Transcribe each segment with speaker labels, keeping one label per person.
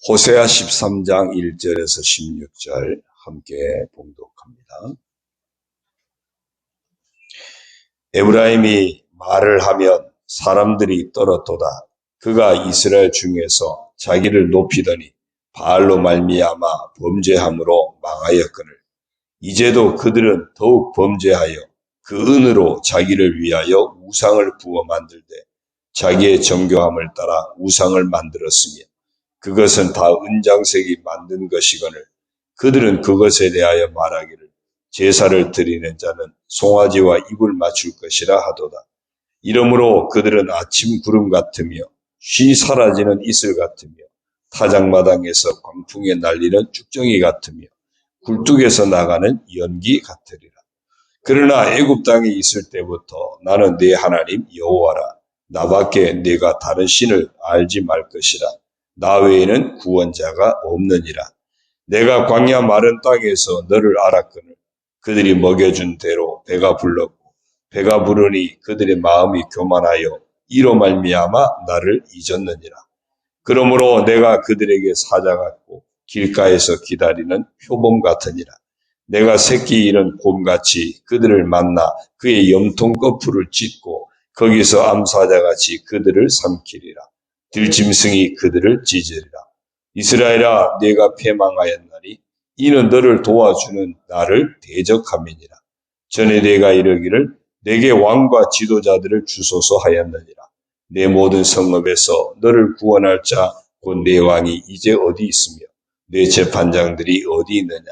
Speaker 1: 호세아 13장 1절에서 16절 함께 봉독합니다. 에브라임이 말을 하면 사람들이 떨어도다. 그가 이스라엘 중에서 자기를 높이더니 바알로 말미암아 범죄함으로 망하였거늘 이제도 그들은 더욱 범죄하여 그 은으로 자기를 위하여 우상을 부어 만들되 자기의 정교함을 따라 우상을 만들었으며 그것은 다 은장색이 만든 것이거늘 그들은 그것에 대하여 말하기를 제사를 드리는 자는 송아지와 입을 맞출 것이라 하도다. 이러므로 그들은 아침 구름 같으며 쉬 사라지는 이슬 같으며 타작마당에서 광풍에 날리는 쭉정이 같으며 굴뚝에서 나가는 연기 같으리라. 그러나 애굽 땅에 있을 때부터 나는 네 하나님 여호와라. 나밖에 네가 다른 신을 알지 말 것이라. 나 외에는 구원자가 없느니라. 내가 광야 마른 땅에서 너를 알았거늘 그들이 먹여준 대로 배가 불렀고 배가 부르니 그들의 마음이 교만하여 이로 말미암아 나를 잊었느니라. 그러므로 내가 그들에게 사자 같고 길가에서 기다리는 표범 같으니라. 내가 새끼 잃은 곰같이 그들을 만나 그의 염통 거풀을 찢고 거기서 암사자같이 그들을 삼키리라. 들짐승이 그들을 찢으리라. 이스라엘아, 네가 패망하였나니 이는 너를 도와주는 나를 대적함이니라. 전에 내가 이르기를 내게 왕과 지도자들을 주소서 하였느니라. 내 모든 성읍에서 너를 구원할 자 곧 내 왕이 이제 어디 있으며 내 재판장들이 어디 있느냐.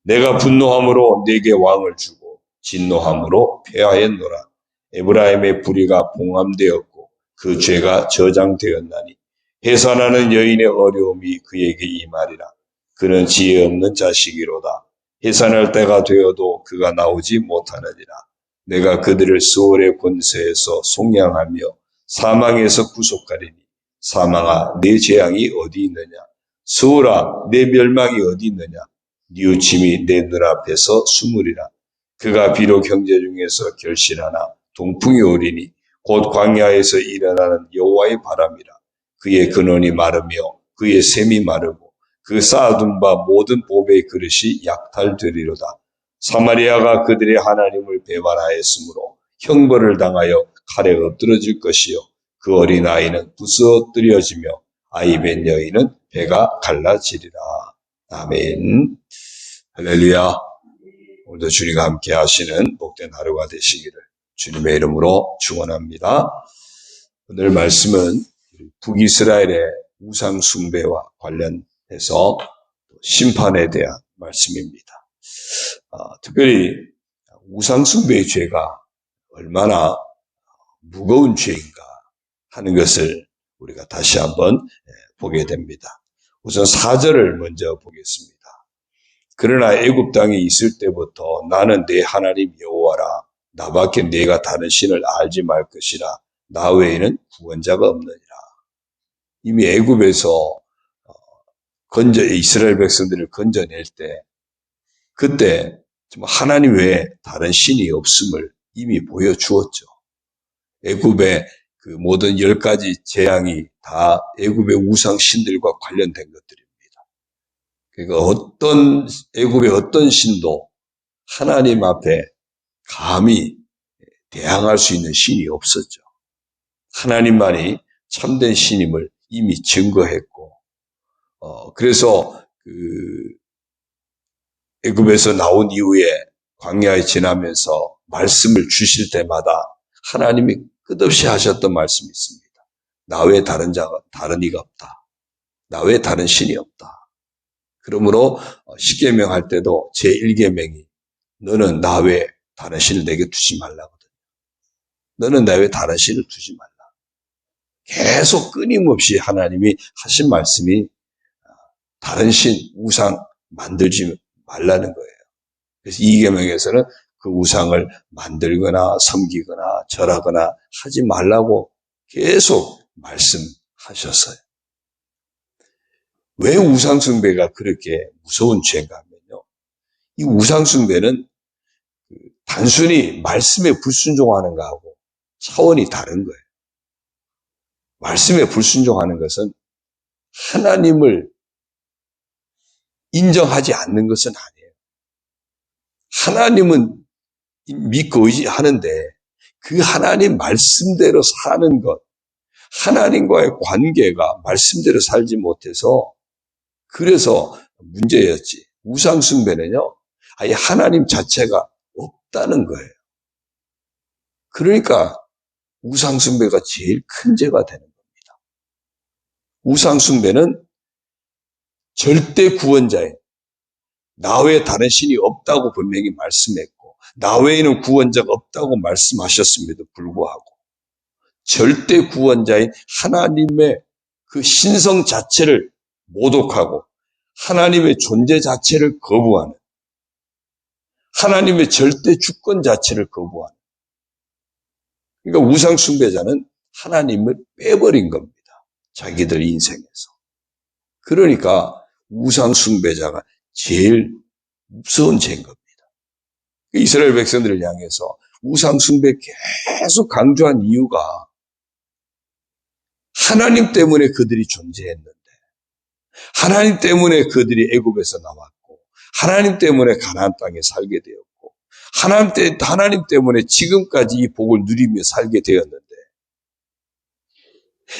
Speaker 1: 내가 분노함으로 네게 왕을 주고 진노함으로 패하였노라. 에브라임의 불의가 봉함되었고 그 죄가 저장되었나니 해산하는 여인의 어려움이 그에게 임하리라. 그는 지혜 없는 자식이로다. 해산할 때가 되어도 그가 나오지 못하느니라. 내가 그들을 스올의 권세에서 속량하며 사망에서 구속하리니 사망아 내 재앙이 어디 있느냐. 스올아 내 멸망이 어디 있느냐. 뉘우침이 내 눈앞에서 숨으리라. 그가 비록 형제 중에서 결실하나 동풍이 오리니 곧 광야에서 일어나는 여호와의 바람이라. 그의 근원이 마르며 그의 샘이 마르고 그 쌓아둔 바 모든 보배의 그릇이 약탈되리로다. 사마리아가 그들의 하나님을 배반하였으므로 형벌을 당하여 칼에 엎드러질 것이요 그 어린아이는 부스러뜨려지며 아이벤 여인은 배가 갈라지리라. 아멘. 할렐루야. 오늘도 주님과 함께 하시는 복된 하루가 되시기를 주님의 이름으로 축원합니다. 오늘 말씀은 북이스라엘의 우상 숭배와 관련해서 심판에 대한 말씀입니다. 특별히 우상 숭배의 죄가 얼마나 무거운 죄인가 하는 것을 우리가 다시 한번 보게 됩니다. 우선 4절을 먼저 보겠습니다. 그러나 애굽 땅에 있을 때부터 나는 내 하나님 여호와라. 나밖에 네가 다른 신을 알지 말 것이라. 나 외에는 구원자가 없느니라. 이미 애굽에서 이스라엘 백성들을 건져낼 때 그때 하나님 외에 다른 신이 없음을 이미 보여주었죠. 애굽의 그 모든 10가지 재앙이 다 애굽의 우상 신들과 관련된 것들입니다. 그러니까 애굽의 어떤 신도 하나님 앞에 감히 대항할 수 있는 신이 없었죠. 하나님만이 참된 신임을 이미 증거했고, 그래서 애굽에서 나온 이후에 광야에 지나면서 말씀을 주실 때마다 하나님이 끝없이 하셨던 말씀이 있습니다. 나 외에 다른 이가 없다. 나 외에 다른 신이 없다. 그러므로 십계명 할 때도 제1계명이 너는 나 외에 다른 신을 내게 두지 말라거든요. 너는 나 외에 다른 신을 두지 말라. 계속 끊임없이 하나님이 하신 말씀이 다른 신, 우상 만들지 말라는 거예요. 그래서 2계명에서는 그 우상을 만들거나 섬기거나 절하거나 하지 말라고 계속 말씀하셨어요. 왜 우상숭배가 그렇게 무서운 죄인가 하면요. 이 우상숭배는 단순히 말씀에 불순종하는 거하고 차원이 다른 거예요. 말씀에 불순종하는 것은 하나님을 인정하지 않는 것은 아니에요. 하나님은 믿고 의지하는데 그 하나님 말씀대로 사는 것, 하나님과의 관계가 말씀대로 살지 못해서 그래서 문제였지. 우상숭배는요, 아예 하나님 자체가 없다는 거예요. 그러니까 우상숭배가 제일 큰 죄가 되는 겁니다. 우상숭배는 절대 구원자예요. 나 외에 다른 신이 없다고 분명히 말씀했고 나 외에는 구원자가 없다고 말씀하셨음에도 불구하고 절대 구원자인 하나님의 그 신성 자체를 모독하고 하나님의 존재 자체를 거부하는, 하나님의 절대 주권 자체를 거부하는, 그러니까 우상숭배자는 하나님을 빼버린 겁니다. 자기들 인생에서. 그러니까 우상숭배자가 제일 무서운 죄인 겁니다. 이스라엘 백성들을 향해서 우상숭배 계속 강조한 이유가 하나님 때문에 그들이 존재했는데, 하나님 때문에 그들이 애굽에서 나왔고, 하나님 때문에 가나안 땅에 살게 되었고, 하나님 때문에 지금까지 이 복을 누리며 살게 되었는데,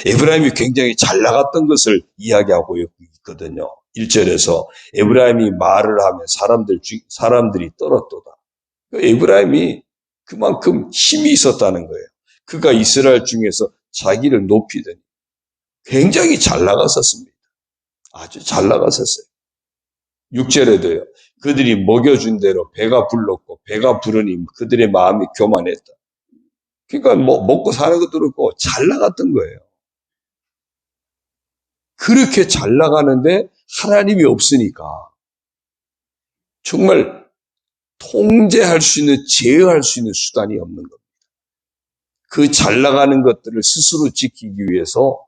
Speaker 1: 에브라임이 굉장히 잘 나갔던 것을 이야기하고 있거든요. 1절에서 에브라임이 말을 하면 사람들이 떨었도다. 에브라임이 그만큼 힘이 있었다는 거예요. 그가 이스라엘 중에서 자기를 높이더니 굉장히 잘 나갔었습니다. 아주 잘 나갔었어요. 6절에도요. 그들이 먹여준 대로 배가 불렀고 배가 부르니 그들의 마음이 교만했다. 그러니까 먹고 사는 것도 그렇고 잘 나갔던 거예요. 그렇게 잘 나가는데 하나님이 없으니까 정말 통제할 수 있는, 제어할 수 있는 수단이 없는 겁니다. 그 잘 나가는 것들을 스스로 지키기 위해서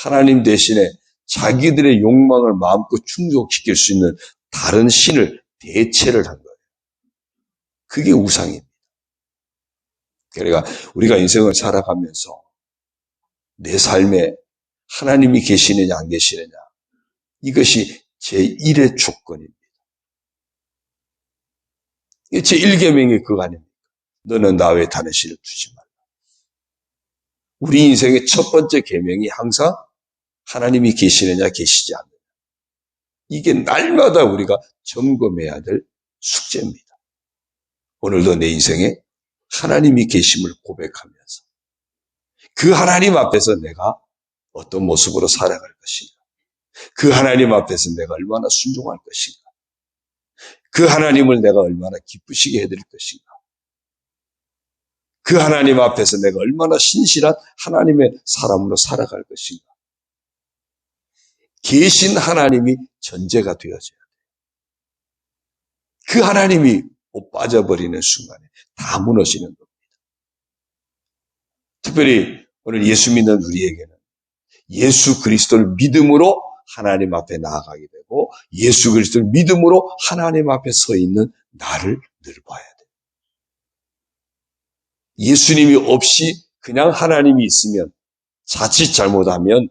Speaker 1: 하나님 대신에 자기들의 욕망을 마음껏 충족시킬 수 있는 다른 신을 대체를 한 거예요. 그게 우상입니다. 그러니까 우리가 인생을 살아가면서 내 삶에 하나님이 계시느냐 안 계시느냐, 이것이 제1의 조건입니다. 제1계명이 그거 아닙니까? 너는 나 외에 다른 신을 두지 말라. 우리 인생의 첫 번째 계명이 항상 하나님이 계시느냐 계시지 않느냐. 이게 날마다 우리가 점검해야 될 숙제입니다. 오늘도 내 인생에 하나님이 계심을 고백하면서 그 하나님 앞에서 내가 어떤 모습으로 살아갈 것인가, 그 하나님 앞에서 내가 얼마나 순종할 것인가, 그 하나님을 내가 얼마나 기쁘시게 해드릴 것인가, 그 하나님 앞에서 내가 얼마나 신실한 하나님의 사람으로 살아갈 것인가. 계신 하나님이 전제가 되어져야 돼요. 그 하나님이 빠져버리는 순간에 다 무너지는 겁니다. 특별히 오늘 예수 믿는 우리에게는 예수 그리스도를 믿음으로 하나님 앞에 나아가게 되고 예수 그리스도를 믿음으로 하나님 앞에 서 있는 나를 늘 봐야 돼요. 예수님이 없이 그냥 하나님이 있으면, 자칫 잘못하면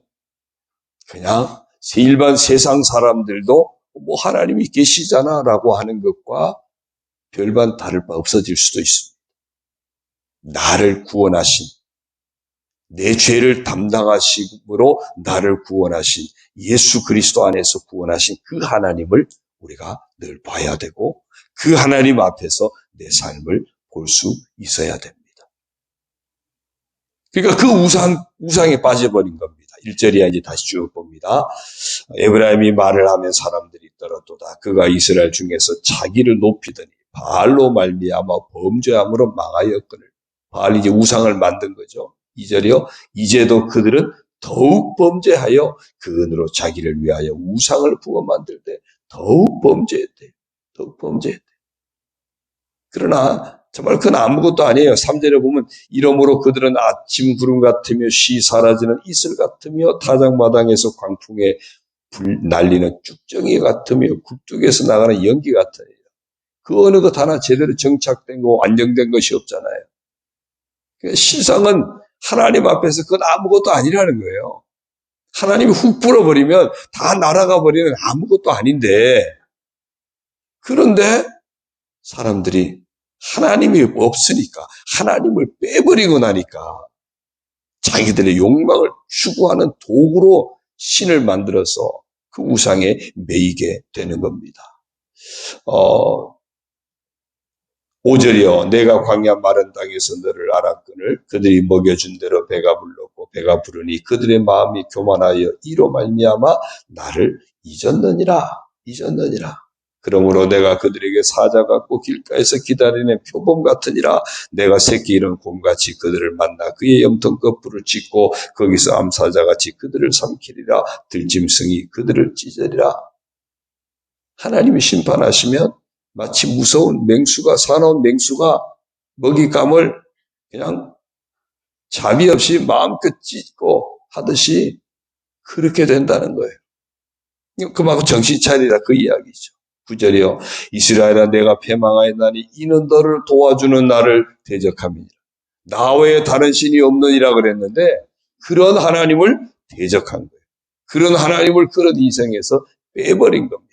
Speaker 1: 그냥 일반 세상 사람들도 뭐 하나님이 계시잖아 라고 하는 것과 별반 다를 바 없어질 수도 있습니다. 나를 구원하신, 내 죄를 담당하심으로 나를 구원하신 예수 그리스도 안에서 구원하신 그 하나님을 우리가 늘 봐야 되고 그 하나님 앞에서 내 삶을 볼 수 있어야 됩니다. 그러니까 그 우상에 빠져버린 겁니다. 1절이야 이제 다시 쭉 봅니다. 에브라임이 말을 하면 사람들이 떨었도다. 그가 이스라엘 중에서 자기를 높이더니 바알로 말미암아 범죄함으로 망하였거늘. 바알이 이제 우상을 만든 거죠. 2절이요. 이제도 그들은 더욱 범죄하여 그 은으로 자기를 위하여 우상을 부어 만들되 더욱 범죄했대요. 더욱 범죄했대요. 그러나 정말 그건 아무것도 아니에요. 3절에 보면 이러므로 그들은 아침 구름 같으며 쉬 사라지는 이슬 같으며 타작마당에서 광풍에 날리는 쭉정이 같으며 굴뚝에서 나가는 연기 같으니 그 어느 것 하나 제대로 정착된 거 안정된 것이 없잖아요. 그러니까 세상은 하나님 앞에서 그건 아무것도 아니라는 거예요. 하나님이 훅 불어버리면 다 날아가 버리는 아무것도 아닌데, 그런데 사람들이 하나님이 없으니까, 하나님을 빼버리고 나니까 자기들의 욕망을 추구하는 도구로 신을 만들어서 그 우상에 매이게 되는 겁니다. 5절이요. 내가 광야 마른 땅에서 너를 알았거늘 그들이 먹여준 대로 배가 불렀고 배가 부르니 그들의 마음이 교만하여 이로 말미암아 나를 잊었느니라. 그러므로 내가 그들에게 사자 같고 길가에서 기다리는 표범 같으니라. 내가 새끼 잃은 곰같이 그들을 만나 그의 염통 거풀을 찢고 거기서 암사자같이 그들을 삼키리라. 들짐승이 그들을 찢으리라. 하나님이 심판하시면 마치 무서운 맹수가, 사나운 맹수가 먹잇감을 그냥 자비 없이 마음껏 찢고 하듯이 그렇게 된다는 거예요. 그만큼 정신 차리라 그 이야기죠. 9절이요. 이스라엘아 내가 패망하였나니 이는 너를 도와주는 나를 대적함이니라. 나 외에 다른 신이 없느니라 그랬는데 그런 하나님을 대적한 거예요. 그런 하나님을 그런 인생에서 빼버린 겁니다.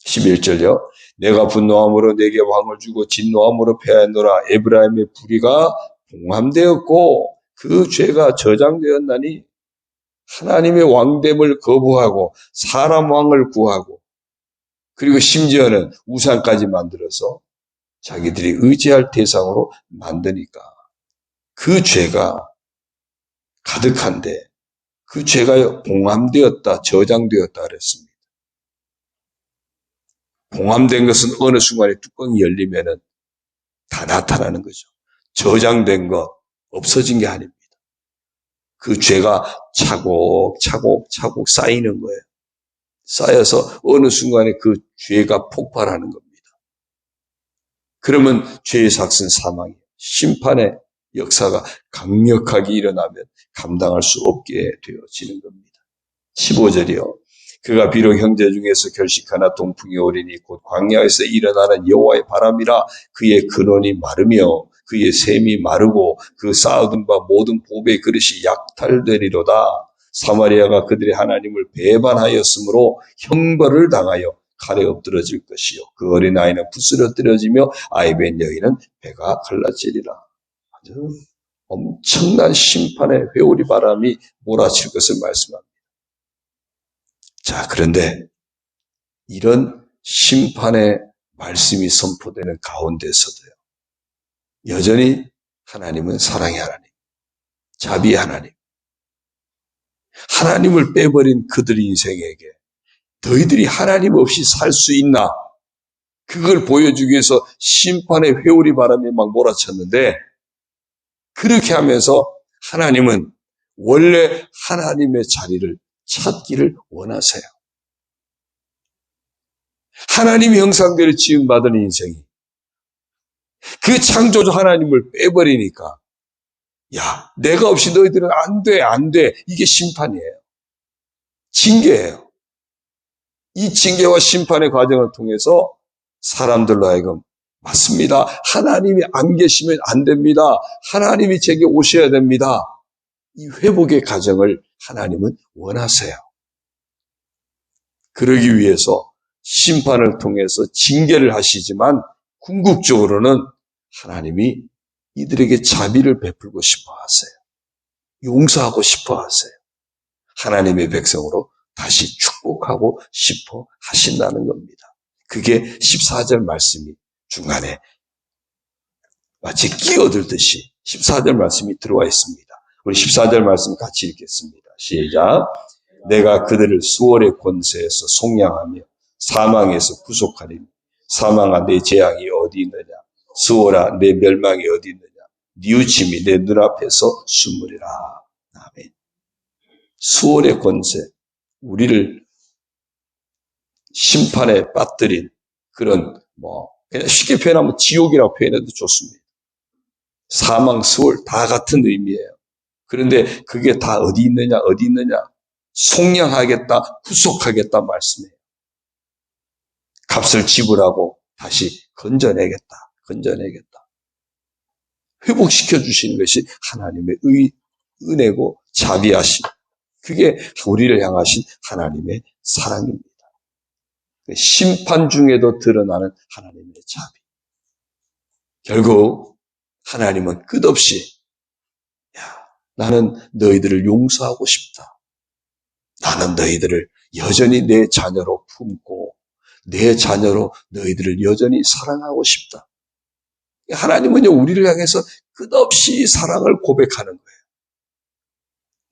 Speaker 1: 11절요. 내가 분노함으로 내게 왕을 주고 진노함으로 패하노라. 에브라임의 불의가 봉함되었고 그 죄가 저장되었나니 하나님의 왕됨을 거부하고 사람 왕을 구하고 그리고 심지어는 우상까지 만들어서 자기들이 의지할 대상으로 만드니까 그 죄가 가득한데 그 죄가 봉함되었다, 저장되었다 그랬습니다. 봉함된 것은 어느 순간에 뚜껑이 열리면은 다 나타나는 거죠. 저장된 것, 없어진 게 아닙니다. 그 죄가 차곡차곡 쌓이는 거예요. 쌓여서 어느 순간에 그 죄가 폭발하는 겁니다. 그러면 죄의 삭은 사망이에요. 심판의 역사가 강력하게 일어나면 감당할 수 없게 되어지는 겁니다. 15절이요. 그가 비록 형제 중에서 결식하나 동풍이 오리니 곧 광야에서 일어나는 여호와의 바람이라. 그의 근원이 마르며 그의 샘이 마르고 그 쌓아둔 바 모든 보배의 그릇이 약탈되리로다. 사마리아가 그들의 하나님을 배반하였으므로 형벌을 당하여 칼에 엎드러질 것이요 그 어린아이는 부스러뜨려지며 아이벤 여인은 배가 갈라지리라. 아주 엄청난 심판의 회오리 바람이 몰아칠 것을 말씀합니다. 자, 그런데 이런 심판의 말씀이 선포되는 가운데서도요. 여전히 하나님은 사랑의 하나님, 자비의 하나님. 하나님을 빼버린 그들의 인생에게 너희들이 하나님 없이 살 수 있나? 그걸 보여주기 위해서 심판의 회오리 바람이 막 몰아쳤는데 그렇게 하면서 하나님은 원래 하나님의 자리를 찾기를 원하세요. 하나님의 형상대로 지음받은 인생이 그 창조주 하나님을 빼버리니까 야, 내가 없이 너희들은 안 돼. 이게 심판이에요. 징계예요. 이 징계와 심판의 과정을 통해서 사람들로 하여금 맞습니다. 하나님이 안 계시면 안 됩니다. 하나님이 제게 오셔야 됩니다. 이 회복의 과정을 하나님은 원하세요. 그러기 위해서 심판을 통해서 징계를 하시지만 궁극적으로는 하나님이 이들에게 자비를 베풀고 싶어 하세요. 용서하고 싶어 하세요. 하나님의 백성으로 다시 축복하고 싶어 하신다는 겁니다. 그게 14절 말씀이 중간에 마치 끼어들듯이 14절 말씀이 들어와 있습니다. 우리 14절 말씀 같이 읽겠습니다. 시작. 내가 그들을 수월의 권세에서 속량하며 사망에서 구속하리니 사망아 내 재앙이 어디 있느냐 수월아 내 멸망이 어디 있느냐 뉘우침이 내 눈앞에서 숨으리라. 아멘. 수월의 권세, 우리를 심판에 빠뜨린 그런 그냥 쉽게 표현하면 지옥이라고 표현해도 좋습니다. 사망, 수월 다 같은 의미예요. 그런데 그게 다 어디 있느냐? 속량하겠다, 구속하겠다 말씀이에요. 값을 지불하고 다시 건져내겠다. 회복시켜 주시는 것이 하나님의 은혜고 자비하심. 그게 우리를 향하신 하나님의 사랑입니다. 심판 중에도 드러나는 하나님의 자비. 결국 하나님은 끝없이 나는 너희들을 용서하고 싶다. 나는 너희들을 여전히 내 자녀로 품고 내 자녀로 너희들을 여전히 사랑하고 싶다. 하나님은요, 우리를 향해서 끝없이 사랑을 고백하는 거예요.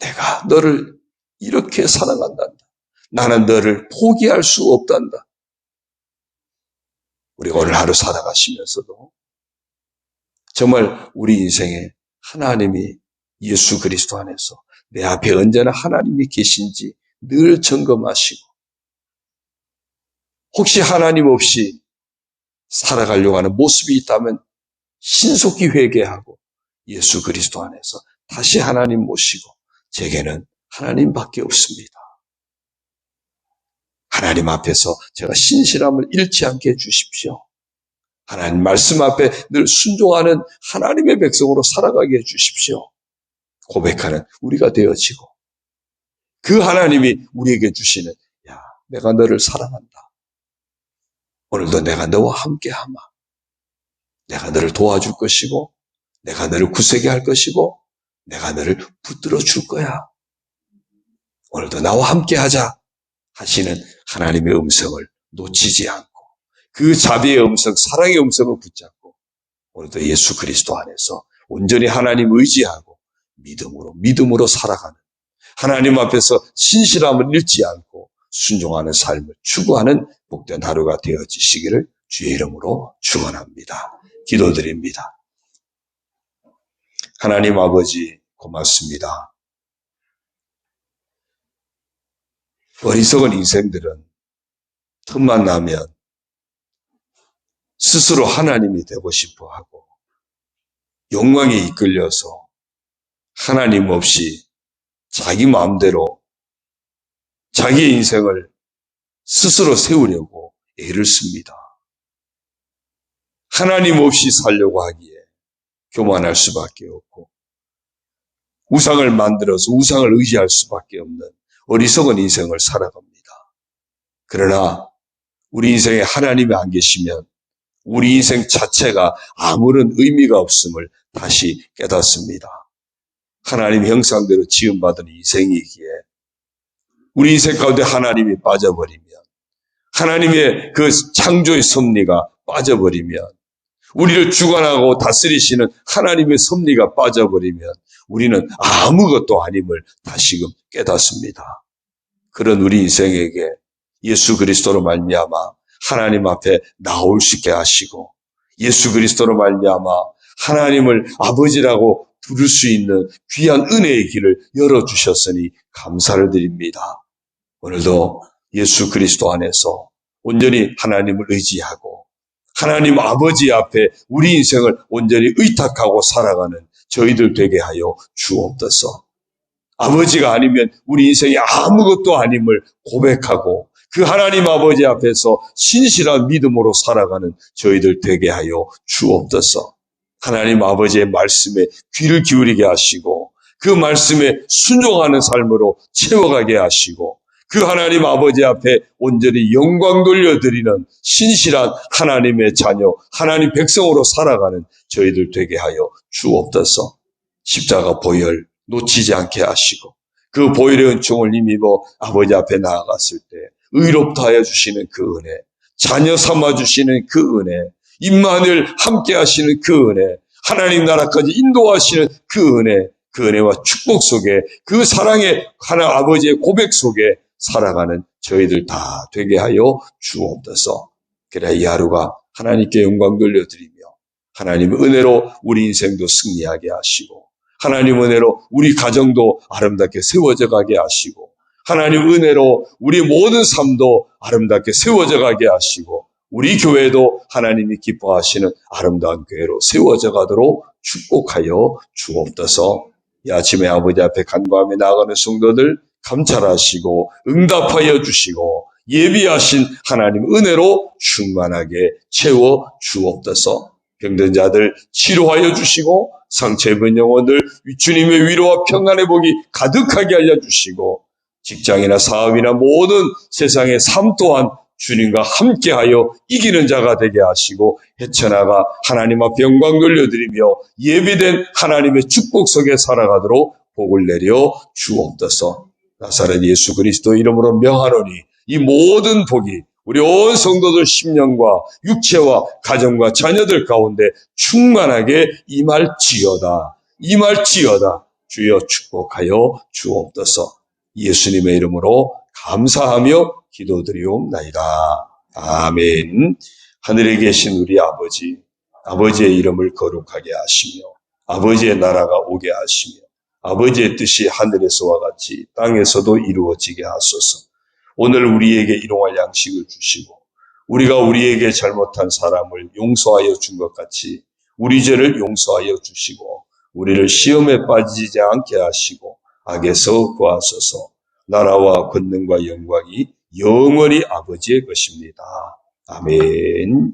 Speaker 1: 내가 너를 이렇게 사랑한단다. 나는 너를 포기할 수 없단다. 우리가 오늘 하루 살아가시면서도 정말 우리 인생에 하나님이 예수 그리스도 안에서 내 앞에 언제나 하나님이 계신지 늘 점검하시고, 혹시 하나님 없이 살아가려고 하는 모습이 있다면 신속히 회개하고 예수 그리스도 안에서 다시 하나님 모시고, 제게는 하나님밖에 없습니다. 하나님 앞에서 제가 신실함을 잃지 않게 해주십시오. 하나님 말씀 앞에 늘 순종하는 하나님의 백성으로 살아가게 해주십시오. 고백하는 우리가 되어지고, 그 하나님이 우리에게 주시는 내가 너를 사랑한다. 오늘도 내가 너와 함께하마. 내가 너를 도와줄 것이고, 내가 너를 굳세게 할 것이고, 내가 너를 붙들어 줄 거야. 오늘도 나와 함께하자 하시는 하나님의 음성을 놓치지 않고, 그 자비의 음성, 사랑의 음성을 붙잡고, 오늘도 예수 그리스도 안에서 온전히 하나님 의지하고 믿음으로 살아가는, 하나님 앞에서 신실함을 잃지 않고 순종하는 삶을 추구하는 복된 하루가 되어지시기를 주의 이름으로 축원합니다. 기도드립니다. 하나님 아버지 고맙습니다. 어리석은 인생들은 틈만 나면 스스로 하나님이 되고 싶어 하고, 욕망에 이끌려서 하나님 없이 자기 마음대로 자기 인생을 스스로 세우려고 애를 씁니다. 하나님 없이 살려고 하기에 교만할 수밖에 없고, 우상을 만들어서 우상을 의지할 수밖에 없는 어리석은 인생을 살아갑니다. 그러나 우리 인생에 하나님이 안 계시면 우리 인생 자체가 아무런 의미가 없음을 다시 깨닫습니다. 하나님 형상대로 지음받은 인생이기에 우리 인생 가운데 하나님이 빠져버리면, 하나님의 그 창조의 섭리가 빠져버리면, 우리를 주관하고 다스리시는 하나님의 섭리가 빠져버리면 우리는 아무것도 아님을 다시금 깨닫습니다. 그런 우리 인생에게 예수 그리스도로 말미암아 하나님 앞에 나올 수 있게 하시고, 예수 그리스도로 말미암아 하나님을 아버지라고 부를 수 있는 귀한 은혜의 길을 열어주셨으니 감사를 드립니다. 오늘도 예수 그리스도 안에서 온전히 하나님을 의지하고 하나님 아버지 앞에 우리 인생을 온전히 의탁하고 살아가는 저희들 되게 하여 주옵소서. 아버지가 아니면 우리 인생이 아무것도 아님을 고백하고 그 하나님 아버지 앞에서 신실한 믿음으로 살아가는 저희들 되게 하여 주옵소서. 하나님 아버지의 말씀에 귀를 기울이게 하시고 그 말씀에 순종하는 삶으로 채워가게 하시고, 그 하나님 아버지 앞에 온전히 영광 돌려드리는 신실한 하나님의 자녀, 하나님 백성으로 살아가는 저희들 되게 하여 주옵소서. 십자가 보혈 놓치지 않게 하시고 그 보혈의 은총을 힘입어 아버지 앞에 나아갔을 때 의롭다 하여 주시는 그 은혜, 자녀 삼아 주시는 그 은혜, 임마누엘 함께 하시는 그 은혜, 하나님 나라까지 인도하시는 그 은혜, 그 은혜와 축복 속에 그 사랑의 하나님 아버지의 고백 속에 살아가는 저희들 다 되게 하여 주옵소서. 그래야 이 하루가 하나님께 영광 돌려드리며 하나님의 은혜로 우리 인생도 승리하게 하시고, 하나님 은혜로 우리 가정도 아름답게 세워져 가게 하시고, 하나님 은혜로 우리 모든 삶도 아름답게 세워져 가게 하시고, 우리 교회도 하나님이 기뻐하시는 아름다운 교회로 세워져 가도록 축복하여 주옵소서. 이 아침에 아버지 앞에 간구하며 나아가는 성도들 감찰하시고 응답하여 주시고 예비하신 하나님 은혜로 충만하게 채워 주옵소서. 병든 자들 치료하여 주시고 상처 입은 영혼들 주님의 위로와 평안의 복이 가득하게 알려주시고 직장이나 사업이나 모든 세상의 삶 또한 주님과 함께하여 이기는 자가 되게 하시고 헤쳐나가 하나님 앞에 영광 돌려드리며 예비된 하나님의 축복 속에 살아가도록 복을 내려 주옵소서. 나사렛 예수 그리스도 이름으로 명하노니 이 모든 복이 우리 온 성도들 심령과 육체와 가정과 자녀들 가운데 충만하게 임할지어다. 주여 축복하여 주옵소서. 예수님의 이름으로 감사하며 기도드리옵나이다. 아멘. 하늘에 계신 우리 아버지의 이름을 거룩하게 하시며 아버지의 나라가 오게 하시며 아버지의 뜻이 하늘에서와 같이 땅에서도 이루어지게 하소서. 오늘 우리에게 일용할 양식을 주시고 우리가 우리에게 잘못한 사람을 용서하여 준 것 같이 우리 죄를 용서하여 주시고 우리를 시험에 빠지지 않게 하시고 악에서 구하소서. 나라와 권능과 영광이 영원히 아버지의 것입니다. 아멘.